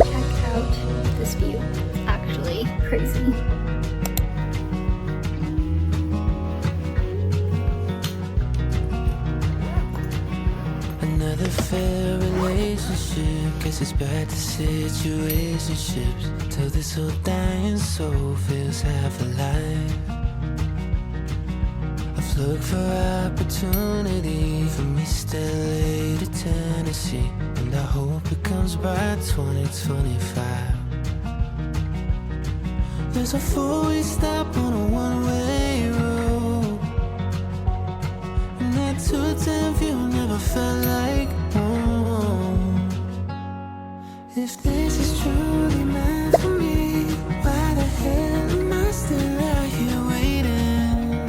Check out this view. It's actually crazy. Another fair relationship, guess it's back to situationships, till this old dying soul feels half alive. I've looked for opportunity from East LA to Tennessee, and I hope it comes by 2025. There's a four-way stop on a one-way road, and that 210 view never felt like home. If this is truly meant for me, why the hell am I still out here waiting?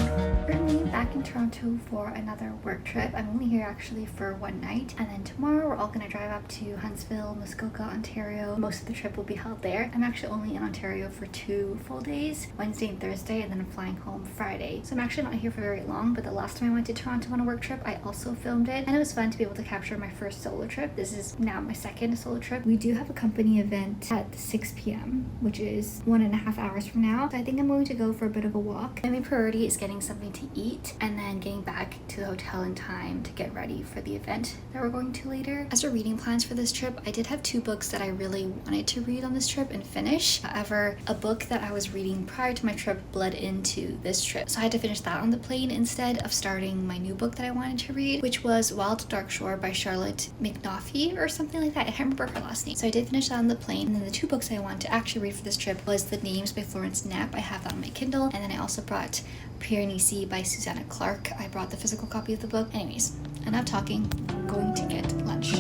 Currently back in Toronto for another work trip. I'm only here actually for one night, and then tomorrow we're all gonna drive up to Huntsville, Muskoka, Ontario. Most of the trip will be held there. I'm actually only in Ontario for 2 full days, Wednesday and Thursday, and then I'm flying home Friday. So I'm actually not here for very long, but the last time I went to Toronto on a work trip, I also filmed it, and it was fun to be able to capture my first solo trip. This is now my second solo trip. We do have a company event at 6 p.m., which is 1.5 hours from now. So I think I'm going to go for a bit of a walk. My main priority is getting something to eat and then getting back to the hotel in time to get ready for the event that we're going to later. As for reading plans for this trip, I did have 2 books that I really wanted to read on this trip and finish. However, a book that I was reading prior to my trip bled into this trip, so I had to finish that on the plane instead of starting my new book that I wanted to read, which was Wild Dark Shore by Charlotte McConaghy or something like that. I can't remember her last name. So I did finish that on the plane, and then the 2 books I wanted to actually read for this trip was The Names by Florence Knapp. I have that on my Kindle, and then I also brought Piranesi by Susanna Clarke. I brought the physical copy of the book. Anyways, enough talking. I'm going to get lunch.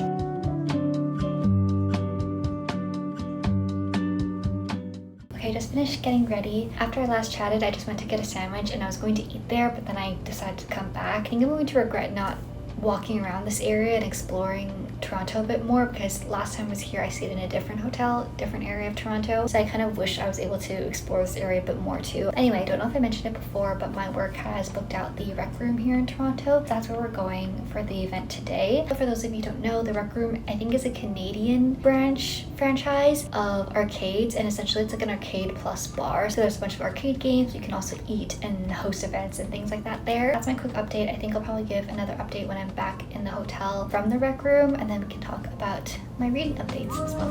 Okay, I just finished getting ready. After I last chatted, I just went to get a sandwich and I was going to eat there, but then I decided to come back. I think I'm going to regret not walking around this area and exploring Toronto a bit more, because last time I was here I stayed in a different hotel, different area of Toronto, so I kind of wish I was able to explore this area a bit more too. Anyway, I don't know if I mentioned it before, but my work has booked out the Rec Room here in Toronto. That's where we're going for the event today. But for those of you who don't know, the Rec Room I think is a Canadian franchise of arcades, and essentially it's like an arcade plus bar. So there's a bunch of arcade games. You can also eat and host events and things like that there. That's my quick update. I think I'll probably give another update when I'm back in the hotel from the Rec Room, and then we can talk about my reading updates as well.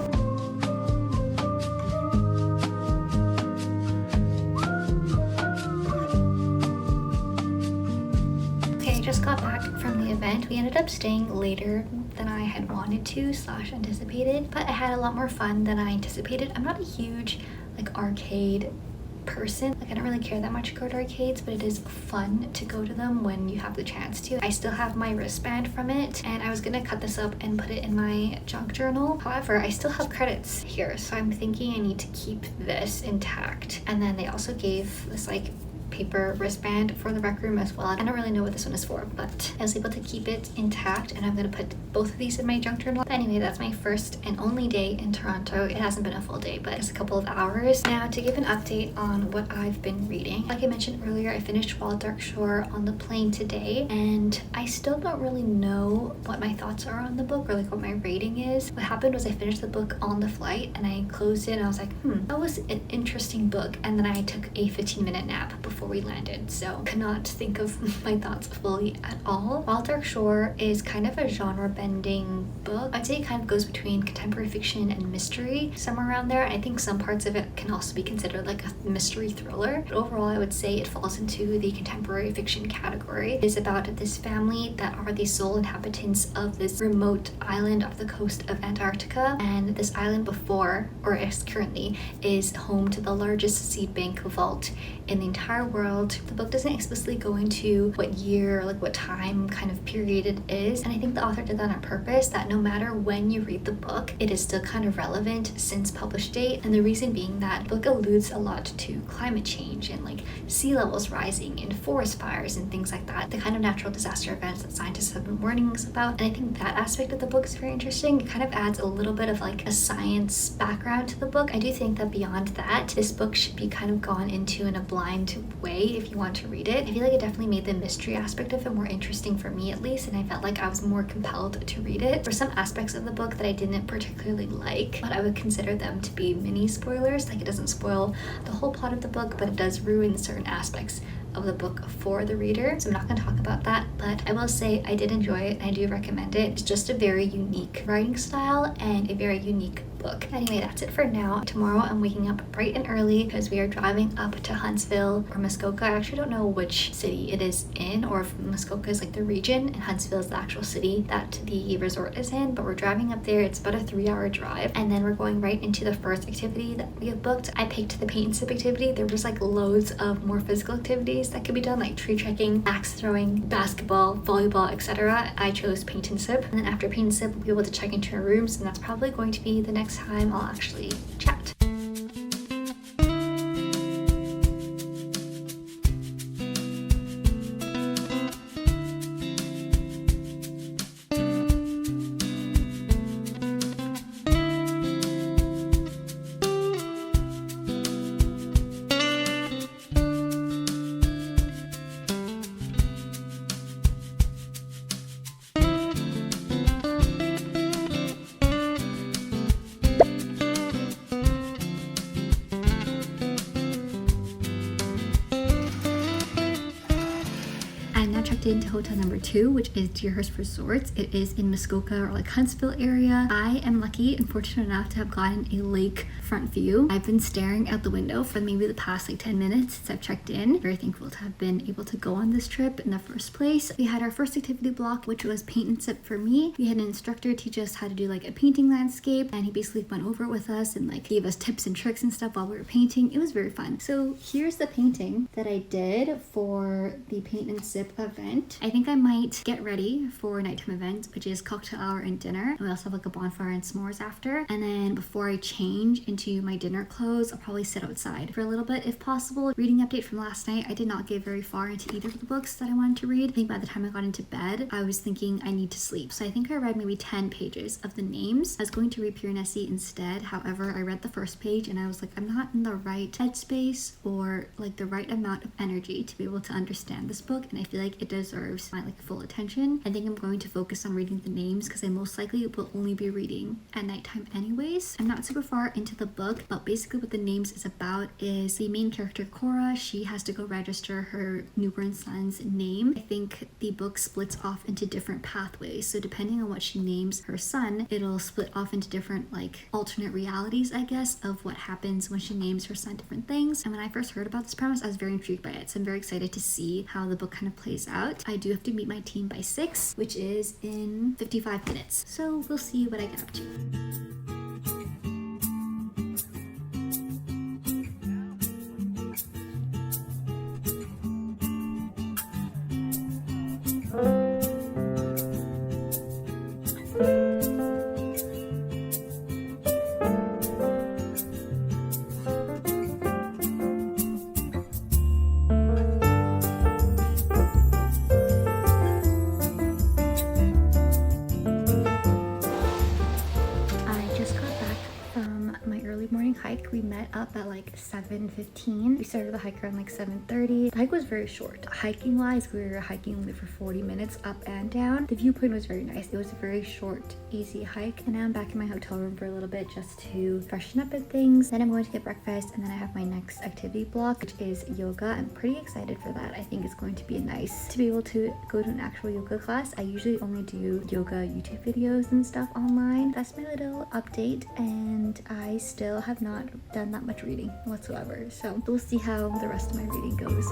Okay, I just got back from the event. We ended up staying later than I had wanted to / anticipated, but I had a lot more fun than I anticipated. I'm not a huge arcade person. I don't really care that much to go to arcades, but it is fun to go to them when you have the chance to. I still have my wristband from it, and I was gonna cut this up and put it in my junk journal. However, I still have credits here, so I'm thinking I need to keep this intact. And then they also gave this paper wristband for the Rec Room as well. I don't really know what this one is for, but I was able to keep it intact, and I'm gonna put both of these in my junk journal. But anyway, that's my first and only day in Toronto. It hasn't been a full day, but it's a couple of hours. Now, to give an update on what I've been reading, like I mentioned earlier, I finished Wild Dark Shore on the plane today, and I still don't really know what my thoughts are on the book, or what my rating is. What happened was I finished the book on the flight, and I closed it, and I was like, that was an interesting book, and then I took a 15-minute nap before we landed, so cannot think of my thoughts fully at all. Wild Dark Shore is kind of a genre-bending book. I'd say it kind of goes between contemporary fiction and mystery, somewhere around there. I think some parts of it can also be considered like a mystery thriller, but overall I would say it falls into the contemporary fiction category. It is about this family that are the sole inhabitants of this remote island off the coast of Antarctica, and this island before, or is currently, is home to the largest seed bank vault in the entire world. The book doesn't explicitly go into what year, what time kind of period it is, and I think the author did that on purpose, that no matter when you read the book, it is still kind of relevant since published date. And the reason being that the book alludes a lot to climate change and sea levels rising and forest fires and things like that, the kind of natural disaster events that scientists have been warning us about. And I think that aspect of the book is very interesting. It kind of adds a little bit of a science background to the book. I do think that beyond that, this book should be kind of gone into in a blind way if you want to read it. I feel like it definitely made the mystery aspect of it more interesting for me at least, and I felt like I was more compelled to read it. For some aspects of the book that I didn't particularly like, but I would consider them to be mini spoilers. Like, it doesn't spoil the whole plot of the book, but it does ruin certain aspects of the book for the reader, so I'm not going to talk about that, but I will say I did enjoy it and I do recommend it. It's just a very unique writing style and a very unique book. Anyway, that's it for now. Tomorrow I'm waking up bright and early because we are driving up to Huntsville or Muskoka. I actually don't know which city it is in, or if Muskoka is like the region and Huntsville is the actual city that the resort is in, but we're driving up there. It's about a 3-hour drive, and then we're going right into the first activity that we have booked. I picked the paint and sip activity. There was like loads of more physical activities that could be done, like tree trekking, axe throwing, basketball, volleyball, etc. I chose paint and sip, and then after paint and sip we'll be able to check into our rooms, and that's probably going to be the next time I'll actually chat. Into hotel number 2, which is Deerhurst Resorts. It is in Muskoka or like Huntsville area. I am lucky and fortunate enough to have gotten a lake front view. I've been staring out the window for maybe the past like 10 minutes since I've checked in. Very thankful to have been able to go on this trip in the first place. We had our first activity block, which was paint and sip for me. We had an instructor teach us how to do like a painting landscape, and he basically went over it with us and like gave us tips and tricks and stuff while we were painting. It was very fun. So here's the painting that I did for the paint and sip event. I think I might get ready for a nighttime event, which is cocktail hour and dinner. And we also have like a bonfire and s'mores after. And then before I change into my dinner clothes, I'll probably sit outside for a little bit if possible. Reading update from last night, I did not get very far into either of the books that I wanted to read. I think by the time I got into bed, I was thinking I need to sleep. So I think I read maybe 10 pages of the names. I was going to read Piranesi instead. However, I read the first page and I was like, I'm not in the right headspace or like the right amount of energy to be able to understand this book, and I feel like it deserves my like full attention. I think I'm going to focus on reading the names because I most likely will only be reading at nighttime anyways. I'm not super far into the book, but basically what the names is about is the main character Cora. She has to go register her newborn son's name. I think the book splits off into different pathways, so depending on what she names her son, it'll split off into different like alternate realities, I guess, of what happens when she names her son different things. And when I first heard about this premise, I was very intrigued by it, so I'm very excited to see how the book kind of plays out. I do have to meet my team by 6, which is in 55 minutes. So we'll see what I get up to. Hike. We met up at like 7:15. We started the hike around like 7:30. The hike was very short. Hiking wise, we were hiking only for 40 minutes up and down. The viewpoint was very nice. It was a very short, easy hike. And now I'm back in my hotel room for a little bit just to freshen up and things. Then I'm going to get breakfast, and then I have my next activity block, which is yoga. I'm pretty excited for that. I think it's going to be nice to be able to go to an actual yoga class. I usually only do yoga YouTube videos and stuff online. That's my little update, and I still have not done that much reading whatsoever, so we'll see how the rest of my reading goes.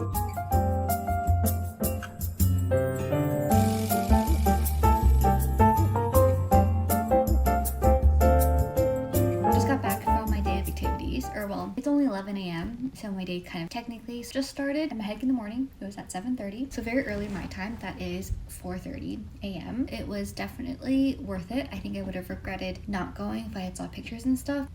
Just got back from my day of activities, or well, it's only 11 a.m. so my day kind of technically just started. I'm hike in the morning. It was at 7:30, so very early my time. That is 4:30 a.m. It was definitely worth it. I think I would have regretted not going if I had saw pictures and stuff.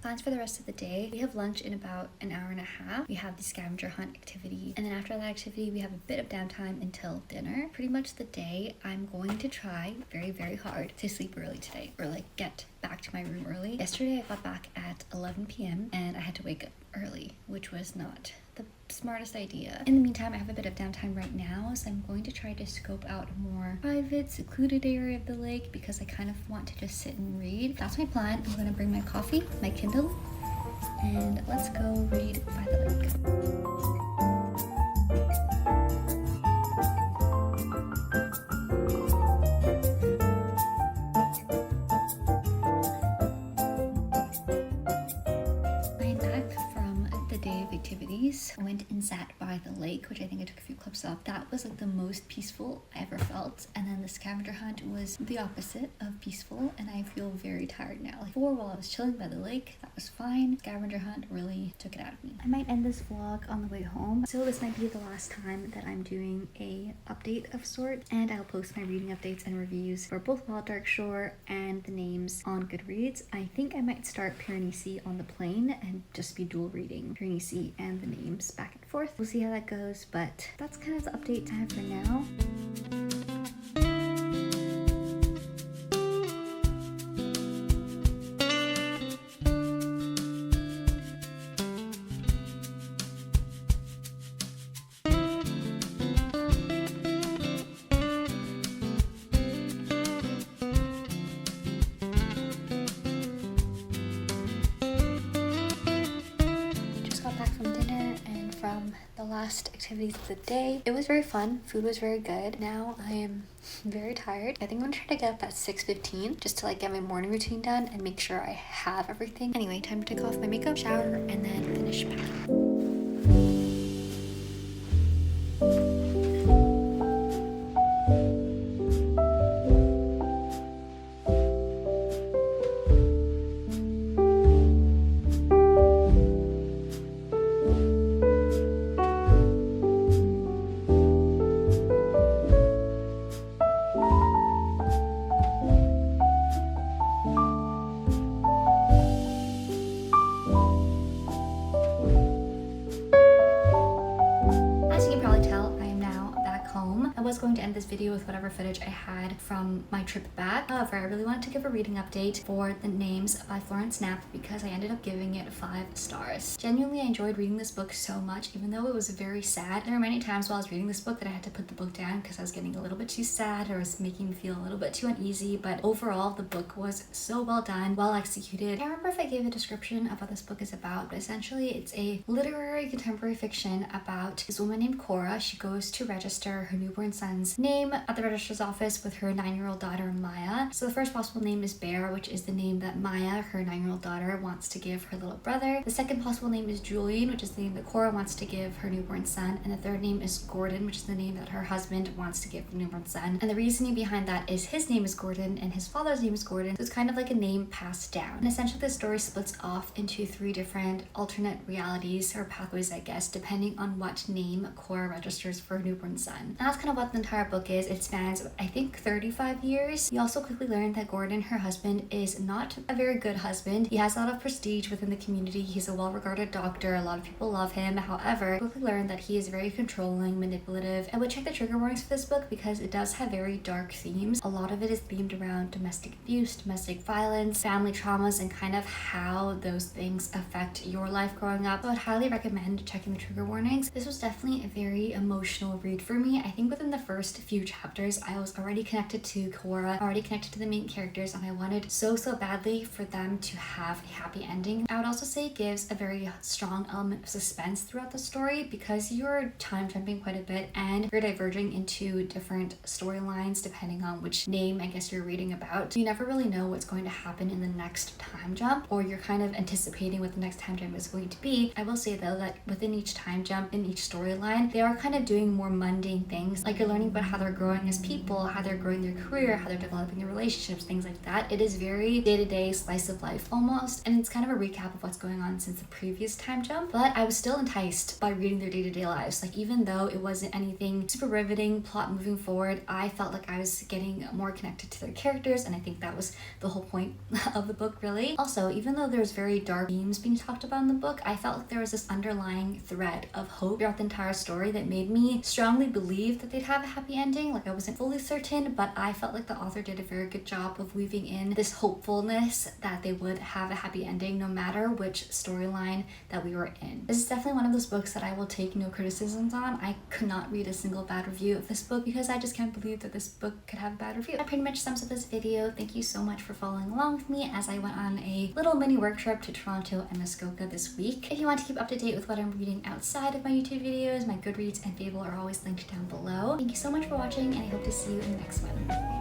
plans for the rest of the day. We have lunch in about an hour and a half. We have the scavenger hunt activity, and then after that activity we have a bit of downtime until dinner. Pretty much the day I'm going to try very, very hard to sleep early today, or like get back to my room early. Yesterday I got back at 11 p.m. and I had to wake up early, which was not the smartest idea. In the meantime, I have a bit of downtime right now, so I'm going to try to scope out a more private, secluded area of the lake because I kind of want to just sit and read. That's my plan. I'm gonna bring my coffee, my Kindle, and let's go read by the lake. I went and sat by the lake, which I think I took a few clips of. That was like the most peaceful I ever felt. And then the scavenger hunt was the opposite of peaceful, and I feel very tired now. Like before, while I was chilling by the lake, that was fine. Scavenger hunt really took it out of me. I might end this vlog on the way home, so this might be the last time that I'm doing a update of sorts, and I'll post my reading updates and reviews for both Wild Dark Shore and the names on Goodreads. I think I might start Piranesi on the plane and just be dual reading Piranesi and the names back and forth. We'll see how that goes, but that's kind of the update I have for now. The last activities of the day. It was very fun. Food was very good. Now I am very tired. I think I'm gonna try to get up at 6:15 just to like get my morning routine done and make sure I have everything. Anyway, time to take off my makeup, shower, and then finish packing. Going to end this video with whatever footage I had from my trip back. However, I really wanted to give a reading update for The Names by Florence Knapp because I ended up giving it 5 stars. Genuinely, I enjoyed reading this book so much, even though it was very sad. There were many times while I was reading this book that I had to put the book down because I was getting a little bit too sad or it was making me feel a little bit too uneasy, but overall the book was so well done, well executed. I can't remember if I gave a description of what this book is about, but essentially it's a literary contemporary fiction about this woman named Cora. She goes to register her newborn son's name at the registrar's office with her 9-year-old daughter Maya. So the first possible name is Bear, which is the name that Maya, her 9-year-old daughter, wants to give her little brother. The second possible name is Julian, which is the name that Cora wants to give her newborn son. And the third name is Gordon, which is the name that her husband wants to give the newborn son. And the reasoning behind that is his name is Gordon and his father's name is Gordon. So it's kind of like a name passed down. And essentially the story splits off into 3 different alternate realities or pathways, I guess, depending on what name Cora registers for her newborn son. And that's kind of what the entire book is. It spans, I think, 35 years. You also quickly learn that Gordon, her husband, is not a very good husband. He has a lot of prestige within the community. He's a well-regarded doctor. A lot of people love him. However, you quickly learn that he is very controlling, manipulative. I would check the trigger warnings for this book because it does have very dark themes. A lot of it is themed around domestic abuse, domestic violence, family traumas, and kind of how those things affect your life growing up. So I'd highly recommend checking the trigger warnings. This was definitely a very emotional read for me. I think within the first few chapters I was already connected to Cora, already connected to the main characters, and I wanted so badly for them to have a happy ending. I would also say it gives a very strong element of suspense throughout the story because you're time jumping quite a bit and you're diverging into different storylines depending on which name I guess you're reading about. You never really know what's going to happen in the next time jump, or you're kind of anticipating what the next time jump is going to be. I will say though that within each time jump, in each storyline, they are kind of doing more mundane things like Like you're learning about how they're growing as people, how they're growing their career, how they're developing their relationships, things like that. It is very day-to-day slice of life almost, and it's kind of a recap of what's going on since the previous time jump, but I was still enticed by reading their day-to-day lives. Like even though it wasn't anything super riveting plot moving forward, I felt like I was getting more connected to their characters, and I think that was the whole point of the book really. Also, even though there's very dark themes being talked about in the book, I felt like there was this underlying thread of hope throughout the entire story that made me strongly believe that they'd have a happy ending. Like I wasn't fully certain, but I felt like the author did a very good job of weaving in this hopefulness that they would have a happy ending no matter which storyline that we were in. This is definitely one of those books that I will take no criticisms on. I could not read a single bad review of this book because I just can't believe that this book could have a bad review. That pretty much sums up this video. Thank you so much for following along with me as I went on a little mini work trip to Toronto and Muskoka this week. If you want to keep up to date with what I'm reading outside of my YouTube videos, my Goodreads and Fable are always linked down below. Thank you so much for watching, and I hope to see you in the next one.